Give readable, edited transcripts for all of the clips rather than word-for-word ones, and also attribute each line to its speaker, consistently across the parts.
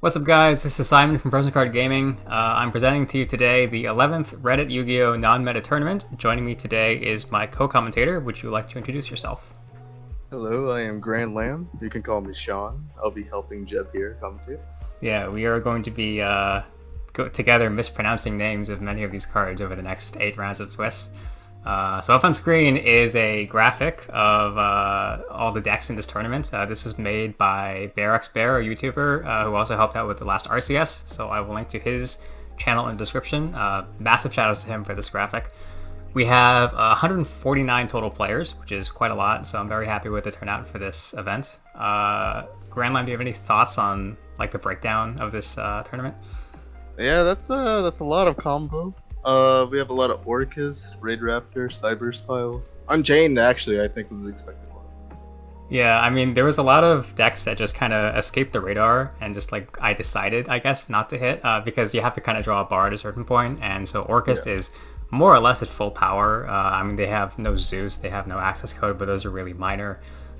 Speaker 1: What's up, guys? This is Simon from Frozen Card Gaming. I'm presenting to you today the 11th Reddit Yu-Gi-Oh! Non-Meta Tournament. Joining me today is my co-commentator. Would you like to introduce yourself?
Speaker 2: Hello, I am Grand Lamb. You can call me Sean. I'll be helping Jeb here commentate.
Speaker 1: Yeah, we are going to be together mispronouncing names of many of these cards over the next 8 rounds of Swiss. So up on screen is a graphic of all the decks in this tournament. This was made by BearXBear, a YouTuber who also helped out with the last RCS. So I will link to his channel in the description. Massive shout outs to him for this graphic. We have 149 total players, which is quite a lot. So I'm very happy with the turnout for this event. Grandline, do you have any thoughts on like the breakdown of this tournament?
Speaker 2: Yeah, that's a lot of combo. We have a lot of Orcas, Raid Raptor, Cyber Spiles. Unchained, actually, I think was the expected one.
Speaker 1: Yeah, I mean, there was a lot of decks that just kind of escaped the radar and just like I decided, I guess, not to hit because you have to kind of draw a bar at a certain point, and so Orcust is more or less at full power. I mean, they have no Zeus, they have no access code, but those are really minor.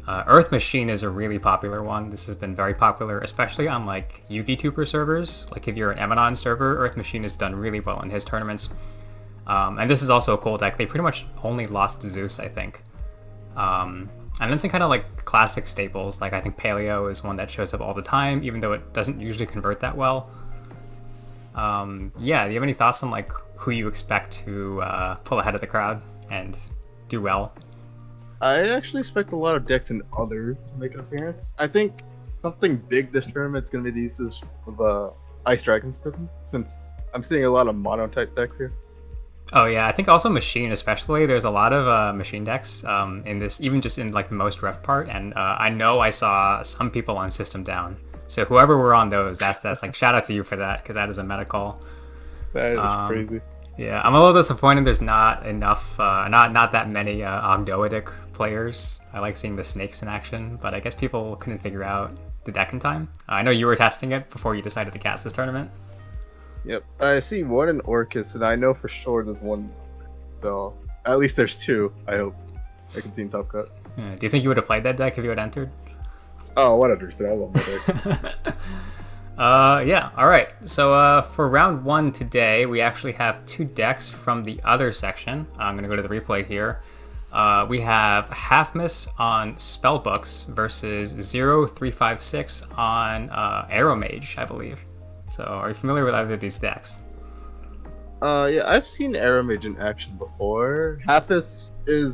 Speaker 1: Earth Machine is a really popular one. This has been very popular, especially on like Yugi Tuber servers. Like if you're an Emanon server, Earth Machine has done really well in his tournaments. And this is also a cool deck. They pretty much only lost Zeus, I think. And then some kind of like classic staples. Like I think Paleo is one that shows up all the time, even though it doesn't usually convert that well. Yeah, do you have any thoughts on like who you expect to pull ahead of the crowd and do well?
Speaker 2: I actually expect a lot of decks and other to make an appearance. I think something big this tournament is going to be the usage of Ice Dragon's Prison, since I'm seeing a lot of mono-type decks here.
Speaker 1: Oh yeah, I think also Machine especially. There's a lot of Machine decks in this, even just in like the most ref part, and I know I saw some people on System Down. So whoever were on those, that's like shout out to you for that, because that is a meta call.
Speaker 2: That is crazy.
Speaker 1: Yeah, I'm a little disappointed there's not enough, not that many Ogdoadic players. I like seeing the snakes in action, but I guess people couldn't figure out the deck in time. I know you were testing it before you decided to cast this tournament.
Speaker 2: Yep, I see one in Orcus, and I know for sure there's one. So at least there's two. I hope I can see in Top Cut.
Speaker 1: Yeah, do you think you would have played that deck if you had entered?
Speaker 2: Oh, 100%. I love that deck.
Speaker 1: Yeah, alright. So for round 1 today, we actually have 2 decks from the other section. I'm going to go to the replay here. We have Halfmiss on Spellbooks versus 0356 on Aromage, I believe. So are you familiar with either of these decks?
Speaker 2: Yeah, I've seen Aromage in action before. Halfis is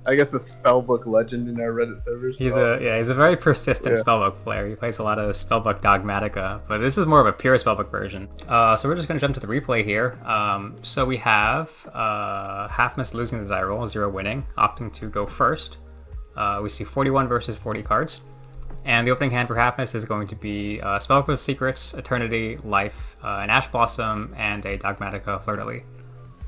Speaker 2: I guess a Spellbook legend in our Reddit servers.
Speaker 1: He's a very persistent Spellbook player. He plays a lot of Spellbook Dogmatica, but this is more of a pure Spellbook version. So we're just going to jump to the replay here. So we have Halfmiss losing the die roll, 0 winning, opting to go first. We see 41 versus 40 cards. And the opening hand for Halfmiss is going to be Spellbook of Secrets, Eternity, Life, an Ash Blossom, and a Dogmatica Fleur-de-Lis.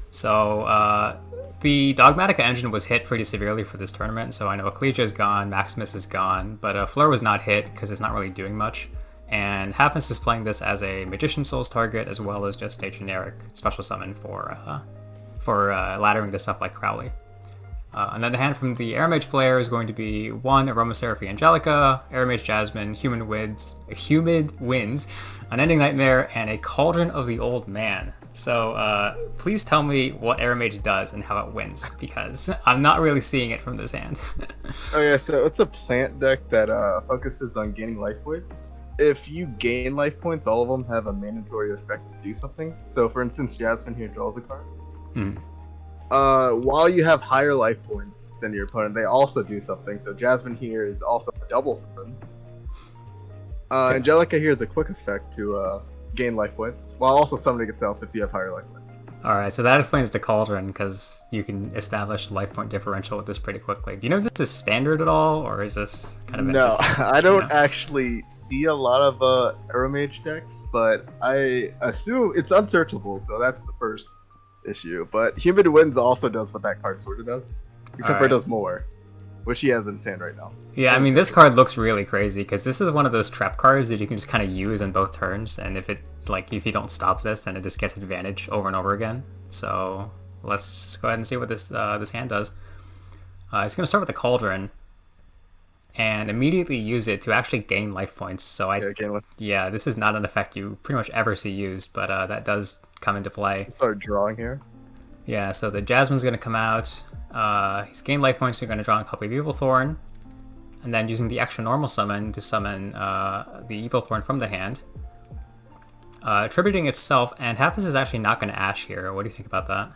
Speaker 1: So the Dogmatica engine was hit pretty severely for this tournament, so I know Ecclesia is gone, Maximus is gone, but Fleur was not hit because it's not really doing much. And Halfmiss is playing this as a Magician Souls target as well as just a generic special summon for laddering this up like Crowley. And then the hand from the Aromage player is going to be 1 Aromaseraphy Angelica, Aromage Jasmine, Humid Winds, Unending Nightmare, and a Cauldron of the Old Man. So please tell me what Aromage does and how it wins, because I'm not really seeing it from this hand.
Speaker 2: Oh yeah, so it's a plant deck that focuses on gaining life points. If you gain life points, all of them have a mandatory effect to do something. So for instance, Jasmine here draws a card. While you have higher life points than your opponent, they also do something. So Jasmine here is also a double summon.
Speaker 1: Okay.
Speaker 2: Angelica here is a quick effect to gain life points, while also summoning itself if you have higher life points.
Speaker 1: Alright, so that explains the Cauldron, because you can establish a life point differential with this pretty quickly. Do you know if this is standard at all, or is this kind of
Speaker 2: No, I don't
Speaker 1: know?
Speaker 2: actually see a lot of Aromage decks, but I assume it's unsearchable, so that's the first issue. But Humid Winds also does what that card sort of does, except for it does more, which he has in his hand right now.
Speaker 1: Yeah, I mean, this card looks really crazy because this is one of those trap cards that you can just kind of use on both turns, and if you don't stop this, then it just gets advantage over and over again. So let's just go ahead and see what this hand does. It's going to start with the Cauldron. and immediately use it to actually gain life points. So yeah, this is not an effect you pretty much ever see used, but that does come into play.
Speaker 2: Start drawing here.
Speaker 1: Yeah, so the Jasmine's going to come out. He's gained life points, so you're going to draw a copy of Evil Thorn. And then using the extra normal summon to summon the Evil Thorn from the hand. Attributing itself, and Hapless is actually not going to Ash here. What do you think about that?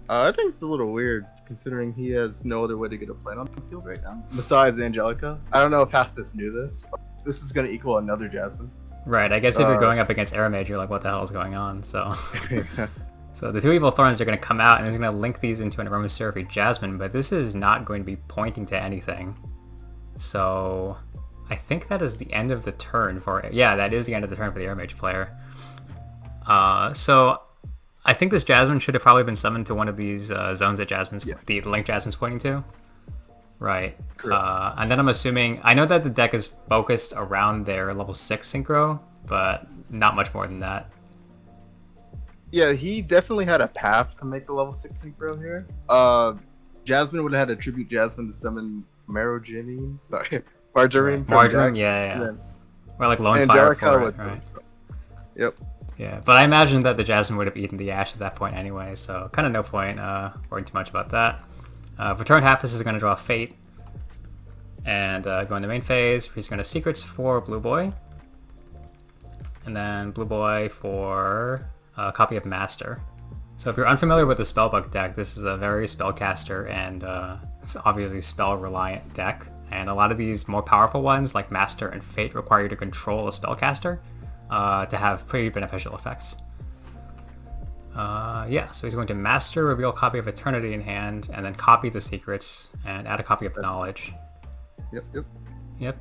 Speaker 2: I think it's a little weird, considering he has no other way to get a plant on the field right now, besides Angelica. I don't know if Hapless knew this, but this is going to equal another Jasmine.
Speaker 1: Right, I guess if you're going up against Aromage, you're like, what the hell is going on? So so the two Evil Thorns are going to come out, and it's going to link these into an Aromaseraphine Jasmine, but this is not going to be pointing to anything. So I think that is the end of the turn for it. Yeah, that is the end of the turn for the Aromage player. So I think this Jasmine should have probably been summoned to one of these zones that the Link Jasmine's pointing to. Right. And then I'm assuming, I know that the deck is focused around their level 6 synchro, but not much more than that.
Speaker 2: Yeah, he definitely had a path to make the level 6 synchro here. Jasmine would have had to tribute Jasmine to summon Margarine.
Speaker 1: Margarine, yeah. Or like Lone Fire for it, right?
Speaker 2: Yep.
Speaker 1: Yeah, but I imagine that the Jasmine would have eaten the Ash at that point anyway, so kind of no point worrying too much about that. For turn, Hapless is going to draw Fate, and go into main phase. He's going to Secrets for Blue Boy, and then Blue Boy for a copy of Master. So if you're unfamiliar with the Spellbook deck, this is a very spellcaster and it's obviously spell-reliant deck. And a lot of these more powerful ones, like Master and Fate, require you to control a spellcaster to have pretty beneficial effects. Yeah, so he's going to Master, reveal a copy of Eternity in hand, and then copy the secrets, and add a copy of Knowledge. Yep.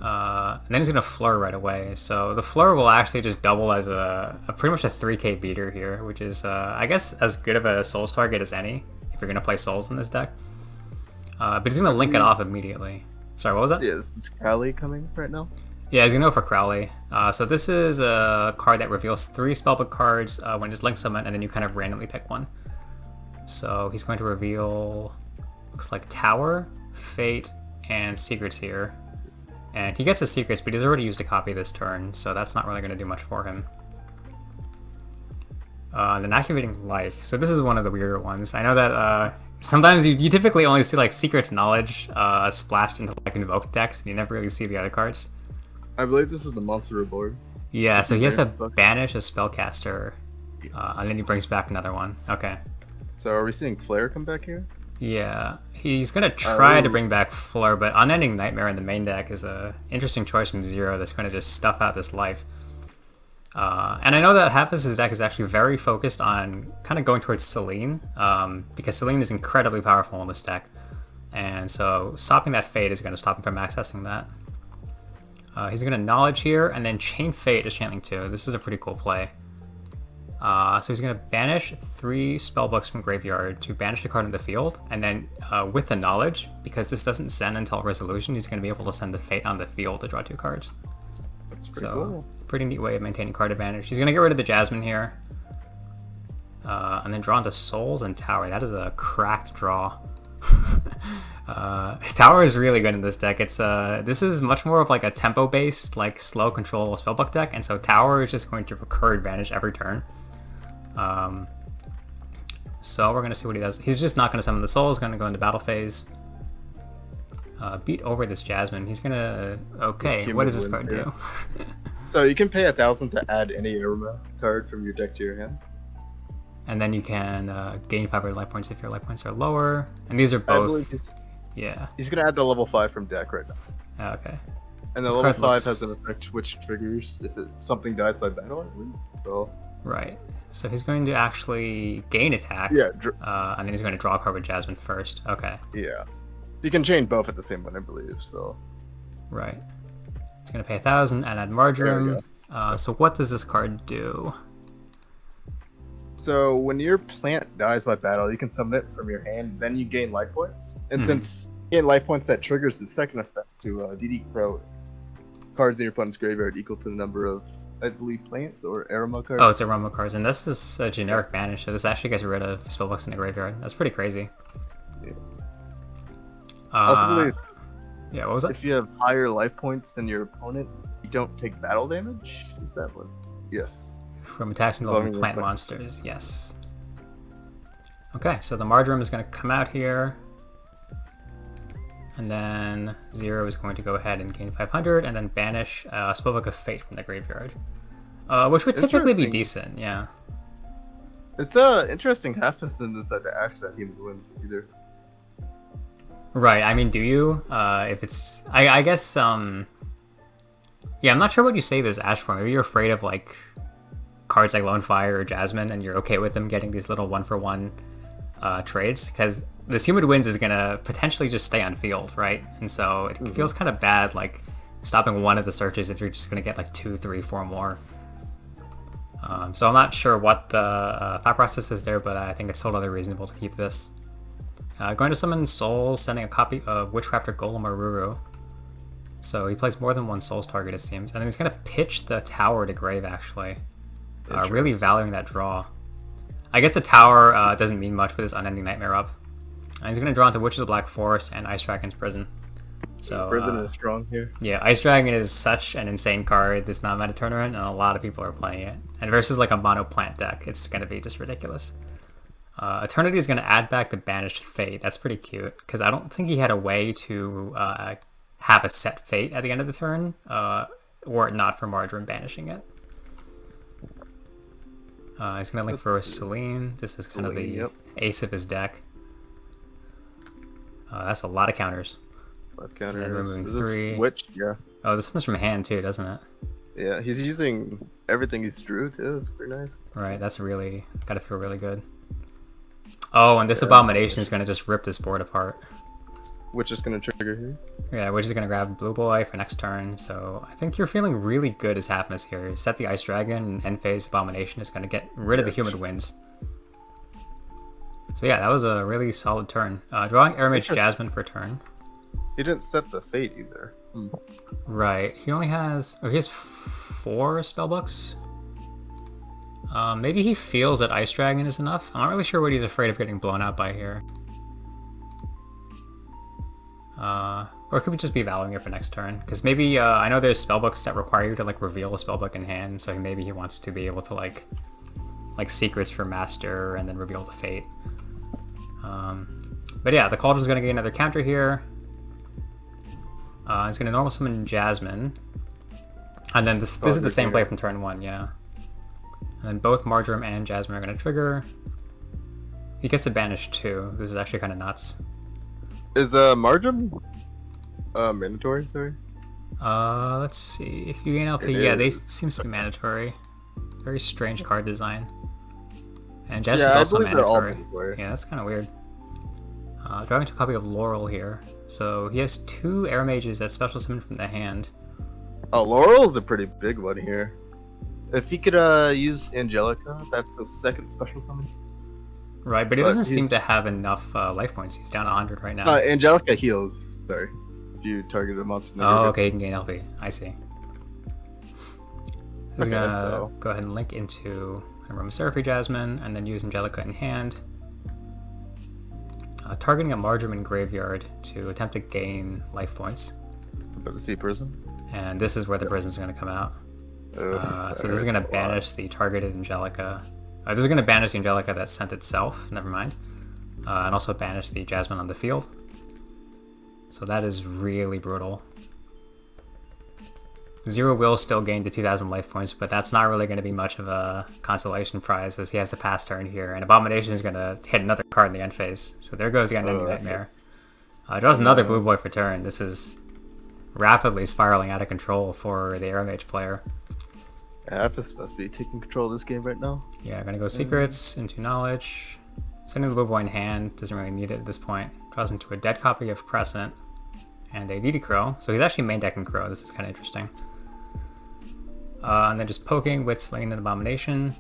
Speaker 1: And then he's going to Fleur right away. So the Fleur will actually just double as a pretty much a 3k beater here, which is, I guess, as good of a Souls target as any, if you're going to play Souls in this deck. But he's going to link it off immediately. Sorry, what was that?
Speaker 2: Yeah, is Crowley coming right now?
Speaker 1: Yeah, he's going to go for Crowley. So this is a card that reveals 3 Spellbook cards when it's linked summon, and then you kind of randomly pick one. So he's going to reveal, looks like Tower, Fate, and Secrets here. And he gets his Secrets, but he's already used a copy this turn, so that's not really going to do much for him. Then activating Life. So this is one of the weirder ones. I know that sometimes you typically only see like Secrets Knowledge splashed into like Invoked decks, and you never really see the other cards.
Speaker 2: I believe this is the Monster Reborn.
Speaker 1: Yeah, so he has to banish a spellcaster, and then he brings back another one. Okay.
Speaker 2: So are we seeing Flare come back here?
Speaker 1: Yeah, he's going to try to bring back Fleur, but Unending Nightmare in the main deck is a interesting choice from Zero that's going to just stuff out this life. And I know that Hapless's deck is actually very focused on kind of going towards Selene, because Selene is incredibly powerful in this deck. And so stopping that Fate is going to stop him from accessing that. He's going to Knowledge here, and then Chain Fate is channeling 2. This is a pretty cool play. So he's going to banish 3 Spellbooks from Graveyard to banish a card in the field, and then with the Knowledge, because this doesn't send until Resolution, he's going to be able to send the Fate on the field to draw 2 cards.
Speaker 2: That's pretty cool.
Speaker 1: Pretty neat way of maintaining card advantage. He's going to get rid of the Jasmine here, and then draw into Souls and Tower. That is a cracked draw. Tower is really good in this deck. It's this is much more of like a tempo-based, like slow control Spellbook deck, and so Tower is just going to recur advantage every turn. So we're going to see what he does. He's just not going to summon the Soul. He's going to go into battle phase. Beat over this Jasmine. He's going to... Okay, what does this card do?
Speaker 2: So you can pay 1,000 to add any Aroma card from your deck to your hand.
Speaker 1: And then you can gain 500 life points if your life points are lower. And these are both... Yeah.
Speaker 2: He's going to add the level 5 from deck right now.
Speaker 1: Okay.
Speaker 2: And the level 5 has an effect which triggers if something dies by battle, I believe. So...
Speaker 1: Right. So he's going to actually gain attack.
Speaker 2: Yeah.
Speaker 1: And then he's going to draw a card with Jasmine first. Okay.
Speaker 2: Yeah. You can chain both at the same one, I believe. So.
Speaker 1: Right. He's going to pay 1,000 and add Marjoram. So what does this card do?
Speaker 2: So when your plant dies by battle, you can summon it from your hand. Then you gain life points. And since you gain life points, that triggers the second effect to DD Crow. Cards in your opponent's graveyard equal to the number of, I believe, plants or Aroma cards.
Speaker 1: Oh, it's Aroma cards, and this is a generic banish, so this actually gets rid of Spellbooks in the graveyard. That's pretty crazy.
Speaker 2: Yeah. I also believe
Speaker 1: Yeah, what was that?
Speaker 2: If you have higher life points than your opponent, you don't take battle damage? Is that what? Yes.
Speaker 1: From attacks involving
Speaker 2: Involving
Speaker 1: plant
Speaker 2: reflex.
Speaker 1: monsters, yes. Okay, so the Marjoram is going to come out here. And then Zero is going to go ahead and gain 500 and then banish Spellbook of Fate from the graveyard. Which would typically be decent, yeah.
Speaker 2: It's a interesting half to decide to act that Human Wins either.
Speaker 1: Right, I mean, do you? If it's... I guess, yeah, I'm not sure what you say this Ash for. Maybe you're afraid of, like, cards like Lone Fire or Jasmine, and you're okay with them getting these little one-for-one trades, because this Human Winds is going to potentially just stay on field, right? And so it feels kind of bad, like, stopping one of the searches if you're just going to get, like, 2, 3, 4 more. So I'm not sure what the thought process is there, but I think it's totally reasonable to keep this. Going to summon Souls, sending a copy of Witchcrafter Golem or Ruru. So he plays more than one Souls target, it seems. And then he's going to pitch the Tower to Grave, actually. Really valuing that draw. I guess the Tower doesn't mean much with his Unending Nightmare up. And he's going to draw into Witch of the Black Forest and Ice Dragon's Prison. So
Speaker 2: Prison is strong here.
Speaker 1: Yeah, Ice Dragon is such an insane card this non-meta tournament, and a lot of people are playing it. And versus like a mono plant deck, it's going to be just ridiculous. Eternity is going to add back the Banished Fate. That's pretty cute, because I don't think he had a way to have a set Fate at the end of the turn, were it not for Marjoram banishing it. He's going to link for Celine. This is kind of the ace of his deck. That's a lot of counters.
Speaker 2: 5 counters.
Speaker 1: And removing 3.
Speaker 2: Witch, yeah.
Speaker 1: Oh, this comes from hand too, doesn't it?
Speaker 2: Yeah, he's using everything he's drew too. It's pretty nice.
Speaker 1: Right, that's really gotta feel really good. Oh, and this Abomination is gonna just rip this board apart.
Speaker 2: Which is gonna trigger here.
Speaker 1: Yeah, which is gonna grab Blue Boy for next turn. So I think you're feeling really good as Halfmas here. Set the Ice Dragon, and end phase Abomination is gonna get rid of the Human Winds. So yeah, that was a really solid turn. Drawing Aromage Jasmine for turn.
Speaker 2: He didn't set the Fate either.
Speaker 1: Right, he only has... Oh, he has 4 spellbooks? Maybe he feels that Ice Dragon is enough. I'm not really sure what he's afraid of getting blown out by here. Or it could just be valuing it for next turn. Because maybe, I know there's spellbooks that require you to like reveal a spellbook in hand, so maybe he wants to be able to like secrets for Master and then reveal the Fate. But yeah, the Cauldron's going to get another counter here. He's going to normal summon Jasmine. And then this is the same play from turn 1, yeah. And then both Marjoram and Jasmine are going to trigger. He gets to banish 2. This is actually kind of nuts.
Speaker 2: Is Marjoram mandatory, sorry?
Speaker 1: Let's see. If you gain LP, yeah, they seems to be mandatory. Very strange card design. And Jasmine's also mandatory. Yeah, that's kind of weird. Drawing to a copy of Laurel here. So he has 2 Aromages that special summon from the hand.
Speaker 2: Oh, Laurel's a pretty big one here. If he could use Angelica, that's the second special summon.
Speaker 1: Right, but he doesn't seem to have enough life points. He's down 100 right now.
Speaker 2: Angelica heals, sorry. If you target a monster.
Speaker 1: Oh, okay, he can gain LP. I see. So he's gonna go ahead and link into Aromaseraphy Jasmine, and then use Angelica in hand. Targeting a Marjoram in graveyard to attempt to gain life points.
Speaker 2: About to see Prison.
Speaker 1: And this is where the Prison's going to come out. So this is going to banish the targeted Angelica. This is going to banish the Angelica that sent itself, never mind. And also banish the Jasmine on the field. So that is really brutal. Zero will still gain the 2,000 life points, but that's not really going to be much of a consolation prize as he has the pass turn here. And Abomination is going to hit another card in the end phase. So there goes the Unending Nightmare. Draws another Blue Boy for turn. This is rapidly spiraling out of control for the Aromage player.
Speaker 2: Halfmas must be taking control of this game right now.
Speaker 1: Yeah, gonna go Secrets into Knowledge. Sending the Blue Boy in hand. Doesn't really need it at this point. Draws into a dead copy of Crescent. And a DD Crow. So he's actually main decking Crow. This is kind of interesting. And then just poking with Slaying an Abomination.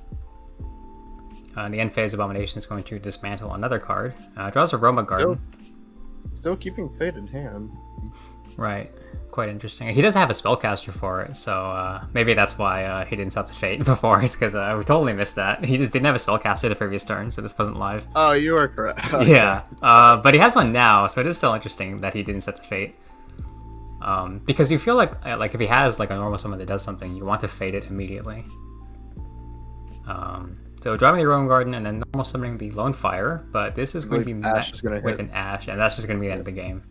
Speaker 1: In the end phase, Abomination is going to dismantle another card. Draws Aroma Garden.
Speaker 2: Still keeping Fate in hand.
Speaker 1: Right. Quite interesting. He doesn't have a spellcaster for it, so maybe that's why he didn't set the Fate before, because we totally missed that. He just didn't have a spellcaster the previous turn, so this wasn't live.
Speaker 2: Oh, you are correct. Okay.
Speaker 1: Yeah, but he has one now, so it is still interesting that he didn't set the Fate. Because you feel like if he has like a normal summon that does something, you want to fade it immediately. So driving the Rome Garden and then normal summoning the Lone Fire, but this is going to be met with an Ash, and that's just going to be the end of the game.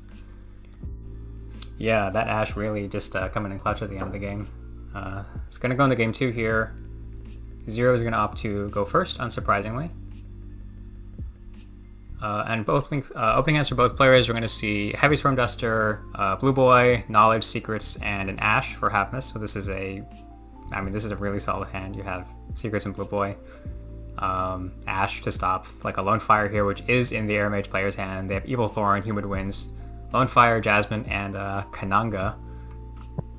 Speaker 1: Yeah, that Ash really just coming in clutch at the end of the game. It's going to go into game 2 here. Zero is going to opt to go first, unsurprisingly. And both opening hands for both players, we're going to see Heavy Storm Duster, Blue Boy, Knowledge, Secrets, and an Ash for Halfness. So this is a really solid hand. You have Secrets and Blue Boy. Ash to stop like a Lone Fire here, which is in the Aromage player's hand. They have Evil Thorn, Humid Winds, Lone Fire, Jasmine, and Kananga.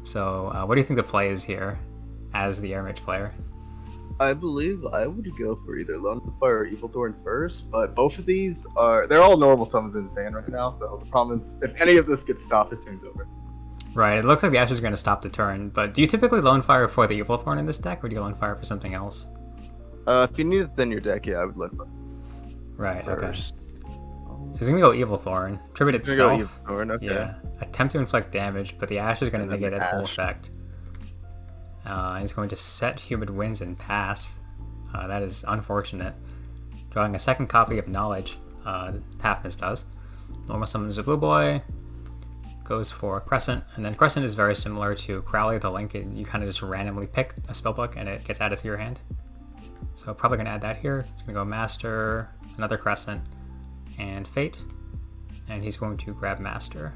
Speaker 1: So what do you think the play is here as the Aromage player?
Speaker 2: I believe I would go for either Lone Fire or Evil Thorn first, but both of these they're all normal summons in his hand right now, so the problem is if any of this gets stopped, his turn's over.
Speaker 1: Right, it looks like the Ash is going to stop the turn, but do you typically Lone Fire for the Evil Thorn in this deck, or do you Lone Fire for something else?
Speaker 2: If you need it thin your deck, yeah, I would Lone Fire.
Speaker 1: Right, first. Okay. So he's going to go Evil Thorn, tribute itself.
Speaker 2: Evil Thorn, okay.
Speaker 1: Yeah, attempt to inflict damage, but the Ash is going to negate that full effect. He's going to set Humid Winds and pass. That is unfortunate. Drawing a second copy of Knowledge, Halfness does. Normal summons a Blue Boy, goes for Crescent, and then Crescent is very similar to Crowley the Link. You kind of just randomly pick a spellbook and it gets added to your hand. So probably going to add that here. It's going to go Master, another Crescent, and Fate. And he's going to grab Master.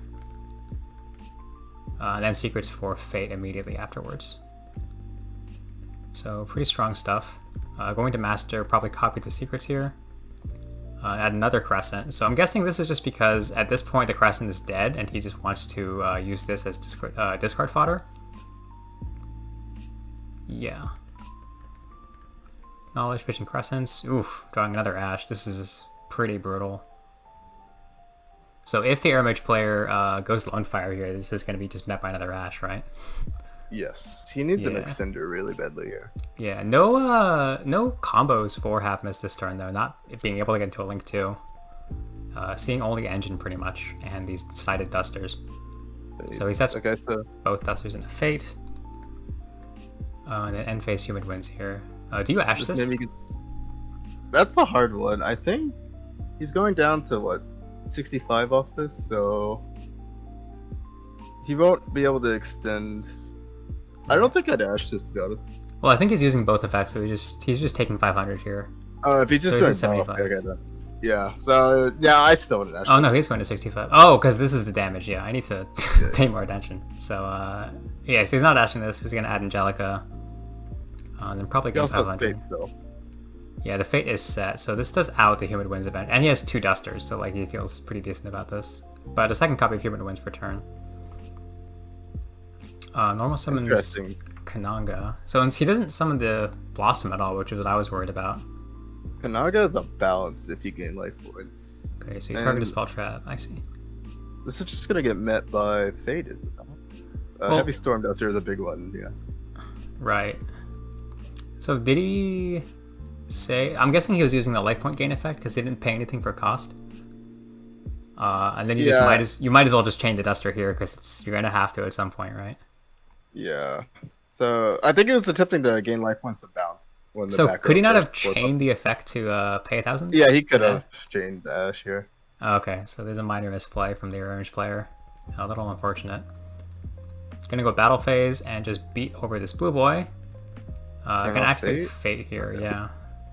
Speaker 1: And then Secrets for Fate immediately afterwards. So pretty strong stuff. Going to Master, probably copy the Secrets here. Add another Crescent. So I'm guessing this is just because at this point the Crescent is dead and he just wants to use this as discard fodder. Yeah. Knowledge, pitching Crescents. Oof, drawing another Ash. This is pretty brutal. So if the Aromage player goes Lone Fire here, this is going to be just met by another Ash, right?
Speaker 2: Yes, he needs an extender really badly here.
Speaker 1: Yeah, no combos for Halfness this turn though. Not being able to get into a Link 2. Seeing only Engine pretty much, and these sided Dusters. So he sets both Dusters into Fate. And then end phase Humid Winds here. Do you Ash this?
Speaker 2: That's a hard one. I think he's going down to what, 65 off this, so he won't be able to extend. I don't think I'd Ash this, to be honest.
Speaker 1: Well, I think he's using both effects, so he's just taking 500 here.
Speaker 2: If he's just doing 75. Okay, yeah, so yeah, I still wouldn't Ash.
Speaker 1: Oh no, he's going to 65. Oh, because this is the damage. Yeah, I need to pay more attention. So yeah, so he's not Ashing this. He's going to add Angelica. Then probably get 500.
Speaker 2: Fate, though.
Speaker 1: Yeah, the Fate is set, so this does out the Humid Winds event, and he has 2 Dusters, so like he feels pretty decent about this. But a second copy of Humid Winds per turn. Normal summons Kananga. So he doesn't summon the Blossom at all, which is what I was worried about.
Speaker 2: Kananga is a balance if you gain life points.
Speaker 1: Okay, so you target a spell trap. I see.
Speaker 2: This is just gonna get met by Fate, is it not? Heavy Storm Duster is a big one, yes.
Speaker 1: Right. So did he say? I'm guessing he was using the life point gain effect because they didn't pay anything for cost. And then you might as well just chain the Duster here because you're gonna have to at some point, right?
Speaker 2: Yeah. So I think it was attempting to gain life points to bounce.
Speaker 1: So could he not have chained the effect to pay 1,000?
Speaker 2: Yeah, he could have chained the Ash here.
Speaker 1: Okay, so there's a minor misplay from the Aromage player. A little unfortunate. Gonna go battle phase and just beat over this Blue Boy. I can activate Fate here, yeah.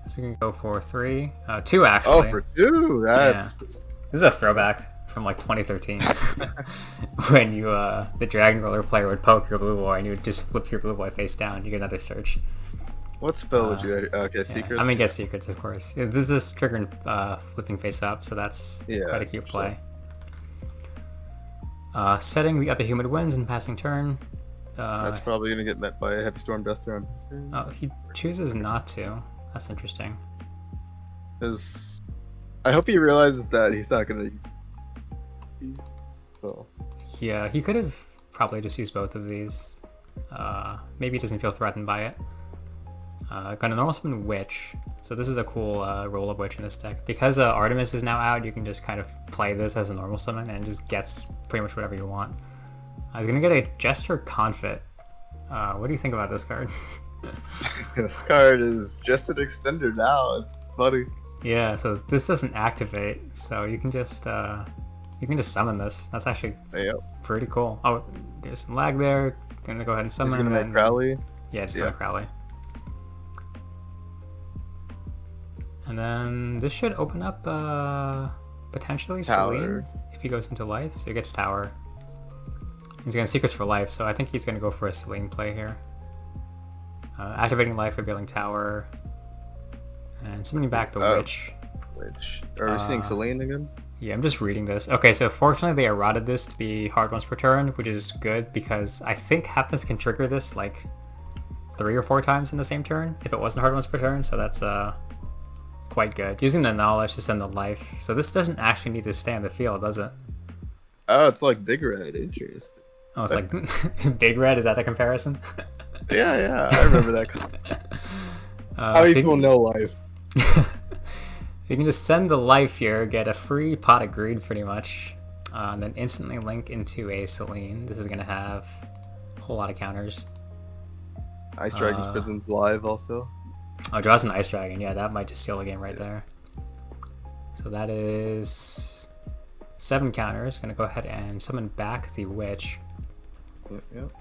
Speaker 1: So you can go for 3, 2 actually.
Speaker 2: Oh, for 2? That's...
Speaker 1: Yeah. This is a throwback from like 2013 when you the Dragon Roller player would poke your Blue Boy and you would just flip your Blue Boy face down. You get another search.
Speaker 2: What spell would you add? Okay, Secrets?
Speaker 1: I'm gonna get Secrets, of course. This is triggering flipping face up, so that's quite a cute play. Setting the other Humid Winds and passing turn.
Speaker 2: That's probably gonna get met by a Heavy Storm Duster on this turn.
Speaker 1: Oh, he chooses not to. That's interesting.
Speaker 2: Because I hope he realizes that he's not gonna use these. So.
Speaker 1: Yeah, he could have probably just used both of these. Maybe he doesn't feel threatened by it. Gonna normal summon Witch. So this is a cool role of Witch in this deck. Because Artemis is now out, you can just kind of play this as a normal summon and it just gets pretty much whatever you want. I was gonna get a Jester Confit. What do you think about this card?
Speaker 2: This card is just an extender now. It's funny.
Speaker 1: Yeah, so this doesn't activate, so you can just summon this. That's actually pretty cool. Oh, there's some lag there. Gonna go ahead and summon.
Speaker 2: He's gonna make Crowley.
Speaker 1: Yeah, just gonna Crowley. And then this should open up potentially
Speaker 2: Tower.
Speaker 1: Celine if he goes into life. So he gets Tower. He's gonna Secrets for life, so I think he's gonna go for a Celine play here. Activating life, revealing Tower, and summoning back the Witch.
Speaker 2: Are we seeing Celine again?
Speaker 1: Yeah, I'm just reading this. Okay, so fortunately they eroded this to be hard once per turn, which is good because I think Happiness can trigger this like 3 or 4 times in the same turn if it wasn't hard once per turn, so that's quite good. Using the knowledge to send the life. So this doesn't actually need to stay on the field, does it?
Speaker 2: Oh, it's like Big Red. Interesting.
Speaker 1: Oh, it's like Big Red? Is that the comparison?
Speaker 2: Yeah, I remember that. How many people know life?
Speaker 1: You can just send the life here, get a free pot of greed pretty much, and then instantly link into a Celine. This is going to have a whole lot of counters.
Speaker 2: Ice Dragon's Prison's live also.
Speaker 1: Oh, draws an Ice Dragon. Yeah, that might just seal the game right there. So that is 7 counters. Going to go ahead and summon back the Witch.
Speaker 2: Yep.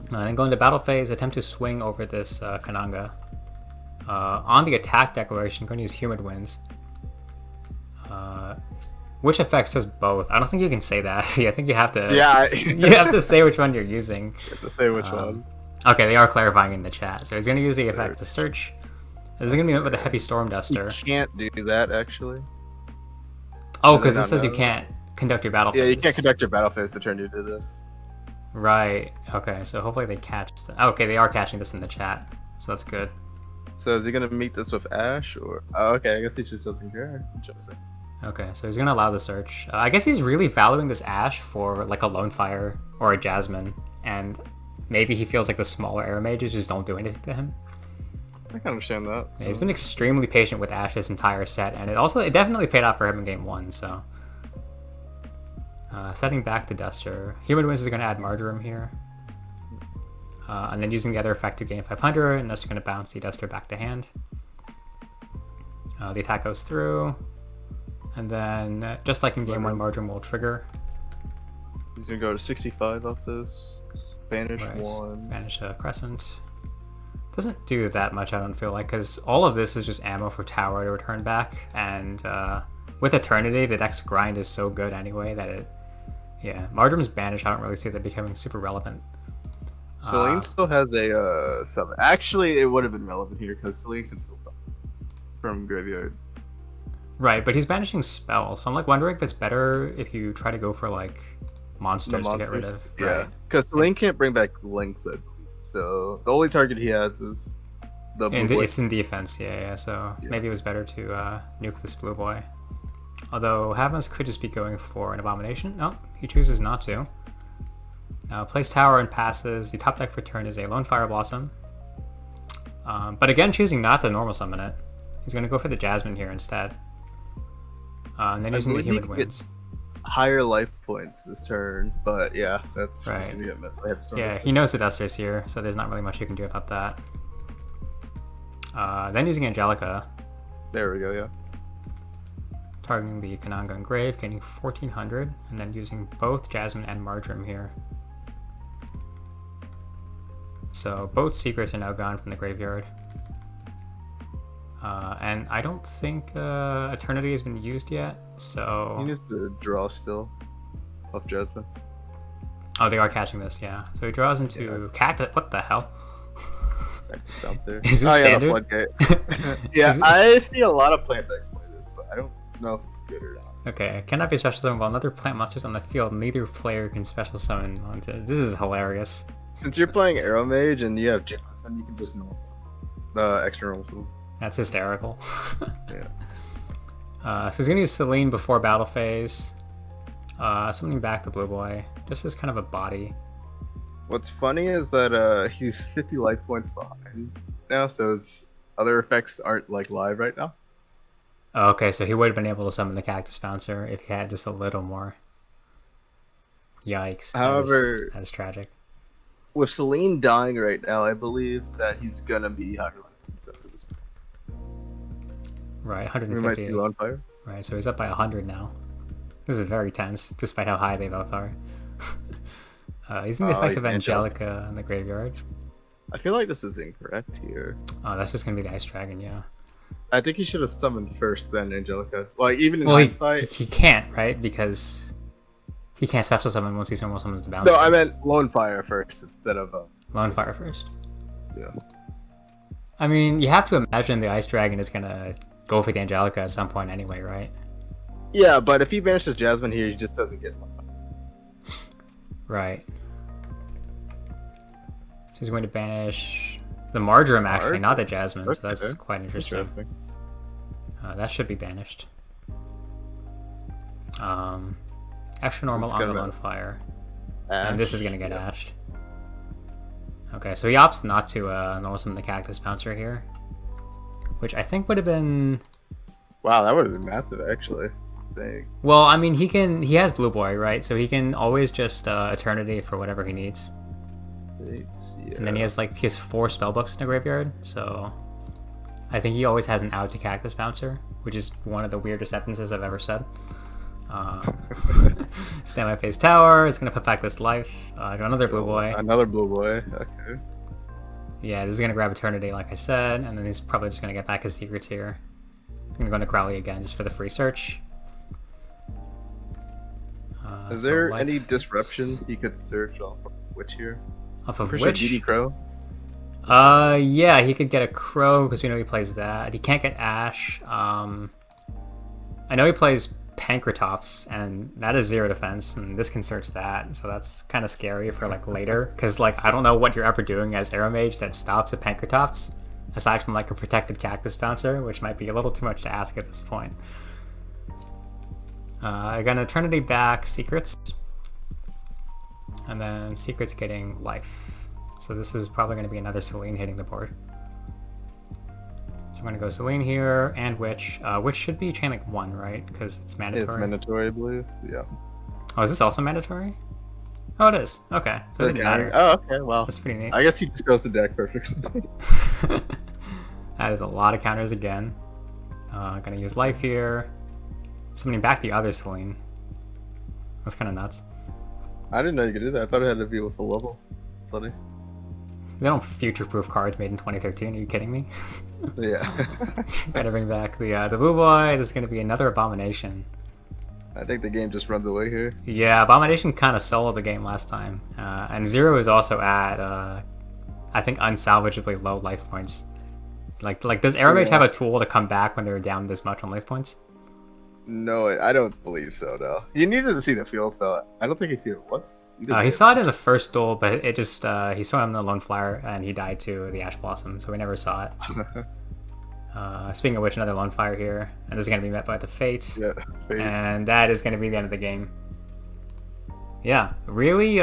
Speaker 1: Then go into battle phase, attempt to swing over this Kananga. On the attack declaration, I'm going to use Humid Winds. Which effects does both? I don't think you can say that. I think you have to.
Speaker 2: Yeah.
Speaker 1: You have to say which one you're using.
Speaker 2: You have to say which one.
Speaker 1: Okay, they are clarifying in the chat. So he's going to use the effect to search. This is going to be met with a Heavy Storm Duster.
Speaker 2: You can't do that actually.
Speaker 1: Oh, because this says you can't conduct your battle phase.
Speaker 2: Yeah, you can't conduct your battle phase to turn you to this.
Speaker 1: Right. Okay, so hopefully they catch okay, they are catching this in the chat. So that's good.
Speaker 2: So is he gonna meet this with Ash or? Oh, okay, I guess he just doesn't care. Interesting.
Speaker 1: Okay, so he's gonna allow the search. I guess he's really valuing this Ash for like a Lone Fire or a Jasmine, and maybe he feels like the smaller Aromages just don't do anything to him.
Speaker 2: I can understand that. So.
Speaker 1: Yeah, he's been extremely patient with Ash this entire set, and it definitely paid off for him in game 1. So, setting back the Duster, Human Winds is gonna add Marjoram here. And then using the other effect to gain 500, and that's going to bounce the Duster back to hand. The attack goes through, and then just like in game 1, Marjoram will trigger.
Speaker 2: He's going to go to 65 off this. Banish 1.
Speaker 1: Banish a Crescent. Doesn't do that much, I don't feel like, because all of this is just ammo for Tower to return back, and with Eternity, the deck's grind is so good anyway that it... Yeah, Marjoram's Banish, I don't really see that becoming super relevant.
Speaker 2: Celine still has a summon. Actually, it would have been relevant here because Celine can still summon from graveyard.
Speaker 1: Right, but he's banishing spells, so I'm like wondering if it's better if you try to go for like monsters to get rid of.
Speaker 2: Yeah, because Celine can't bring back Lynx, so the only target he has is the blue boy.
Speaker 1: It's in defense, yeah. So maybe it was better to nuke this blue boy. Although Havens could just be going for an Abomination. No, he chooses not to. Plays Tower and passes. The top deck for turn is a Lone Fire Blossom. But again, choosing not to normal summon it. He's going to go for the Jasmine here instead. And then using the Humid Winds.
Speaker 2: Higher life points this turn, but yeah, that's
Speaker 1: right.
Speaker 2: Just going to be a
Speaker 1: Yeah, he knows the Duster's here, so there's not really much you can do about that. Then using Angelica.
Speaker 2: There we go, yeah.
Speaker 1: Targeting the Kananga and Grave, gaining 1400, and then using both Jasmine and Marjoram here. So both secrets are now gone from the graveyard. And I don't think Eternity has been used yet, so...
Speaker 2: He needs to draw still off Jasmine.
Speaker 1: Oh, they are catching this, yeah. So he draws into Cactus. What the hell?
Speaker 2: Cactus Bouncer.
Speaker 1: Is this standard?
Speaker 2: Floodgate. Yeah, I see a lot of plant decks play this, but I don't know if it's good or not.
Speaker 1: Okay, cannot be special summoned while another plant monster's on the field. Neither player can special summon onto it. This is hilarious.
Speaker 2: Since you're playing Aromage and you have Jasmine, you can just normal summon. Extra normal summon.
Speaker 1: That's hysterical.
Speaker 2: Yeah.
Speaker 1: So he's going to use Celine before battle phase. Summoning back the blue boy. Just as kind of a body.
Speaker 2: What's funny is that he's 50 life points behind now, so his other effects aren't like live right now.
Speaker 1: Oh, okay, so he would have been able to summon the Cactus Bouncer if he had just a little more. Yikes.
Speaker 2: However,
Speaker 1: that is tragic.
Speaker 2: with Celine dying right now, I believe that he's gonna be higher life after this.
Speaker 1: Right,
Speaker 2: We might see
Speaker 1: 150.
Speaker 2: on fire.
Speaker 1: Right, so he's up by 100 now. This is very tense, despite how high they both are. Using the effect
Speaker 2: he's
Speaker 1: of Angelica in the graveyard.
Speaker 2: I feel like this is incorrect here.
Speaker 1: Oh, that's just gonna be the Ice Dragon, yeah.
Speaker 2: I think he should have summoned first, then Angelica. Like, even in
Speaker 1: Well,
Speaker 2: hindsight.
Speaker 1: he can't, right? Because he can't special summon once he normal summons the bouncer.
Speaker 2: No, I meant Lone Fire first instead of.
Speaker 1: Lone Fire first.
Speaker 2: Yeah.
Speaker 1: I mean, you have to imagine the Ice Dragon is gonna go for the Angelica at some point anyway, right?
Speaker 2: Yeah, but if he banishes Jasmine here, he just doesn't get.
Speaker 1: Right. So he's going to banish the Marjoram, actually, not the Jasmine, so that's quite interesting. That should be banished. Extra normal on the Lone Fire. And this is going to get ashed. Okay, so he opts not to normal summon the Cactus Bouncer here. Which I think would have been...
Speaker 2: Wow, that would have been massive, actually. Dang.
Speaker 1: Well, I mean, he has Blue Boy, right? So he can always just Eternity for whatever he needs.
Speaker 2: Yeah.
Speaker 1: And then he has 4 Spellbooks in the graveyard, so I think he always has an out to Cactus Bouncer, which is one of the weirdest sentences I've ever said. Standby phase tower, it's gonna put back this life. Another Blue Boy.
Speaker 2: Another Blue Boy, okay.
Speaker 1: Yeah, this is gonna grab Eternity, like I said, and then he's probably just gonna get back his secrets here. I'm gonna go into Crowley again just for the free search.
Speaker 2: Is there any disruption he could search off of Witch here?
Speaker 1: Off of
Speaker 2: Which? DD Crow?
Speaker 1: Yeah, he could get a Crow because we know he plays that. He can't get Ash. I know he plays Pankratops, and that is 0 defense, and this can search that, so that's kind of scary for later, because I don't know what you're ever doing as Aromage that stops a Pankratops, aside from a protected Cactus Bouncer, which might be a little too much to ask at this point. I got an Eternity back, Secrets, and then Secrets getting life. So this is probably going to be another Celine hitting the board. So I'm going to go Celine here, and Witch. Witch should be Chain Link 1, right? Because it's mandatory.
Speaker 2: It's mandatory, I believe. Yeah.
Speaker 1: Oh, is this also mandatory? Oh, it is. Okay. So it didn't matter.
Speaker 2: Oh, okay. Well,
Speaker 1: that's pretty neat.
Speaker 2: I guess he just goes the deck perfectly.
Speaker 1: That is a lot of counters again. Gonna use life here. Summoning back the other Celine. That's kind of nuts.
Speaker 2: I didn't know you could do that. I thought it had to be with a level. Funny.
Speaker 1: They don't future-proof cards made in 2013. Are you kidding me?
Speaker 2: Yeah.
Speaker 1: Gotta bring back the Blue Boy. This is gonna be another Abomination.
Speaker 2: I think the game just runs away here.
Speaker 1: Yeah, Abomination kind of soloed the game last time. And 0 is also at, I think, unsalvageably low life points. Does Aromage have a tool to come back when they're down this much on life points?
Speaker 2: No, I don't believe so, no. You needed to see the field spell. I don't think he's seen it once.
Speaker 1: He saw it in the first duel, but it just, he saw him in the Lone Flyer, and he died to the Ash Blossom, so we never saw it. Speaking of which, another Lone Fire here, and this is going to be met by the Fate.
Speaker 2: Yeah, Fate.
Speaker 1: And that is going to be the end of the game. Yeah, really,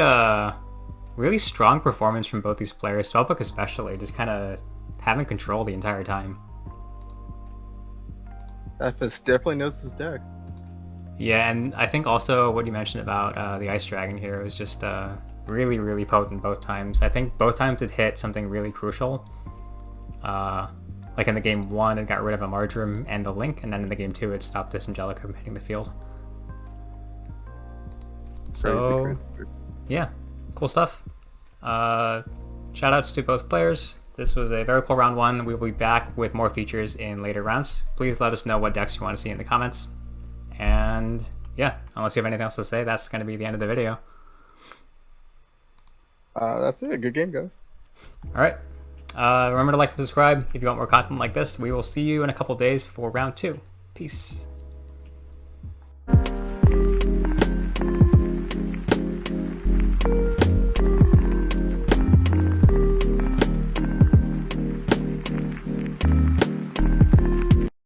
Speaker 1: really strong performance from both these players. Spellbook especially, just kind of having control the entire time.
Speaker 2: FS definitely knows his deck.
Speaker 1: Yeah, and I think also what you mentioned about the Ice Dragon here was just really, really potent both times. I think both times it hit something really crucial. Like in the game 1, it got rid of a Marjoram and the Link, and then in the game 2, it stopped this Angelica from hitting the field. So,
Speaker 2: crazy.
Speaker 1: Yeah, cool stuff. Shoutouts to both players. This was a very cool round 1. We will be back with more features in later rounds. Please let us know what decks you want to see in the comments. And yeah, unless you have anything else to say, that's going to be the end of the video.
Speaker 2: That's it. Good game, guys.
Speaker 1: Alright. Remember to like and subscribe if you want more content like this. We will see you in a couple days for round 2. Peace.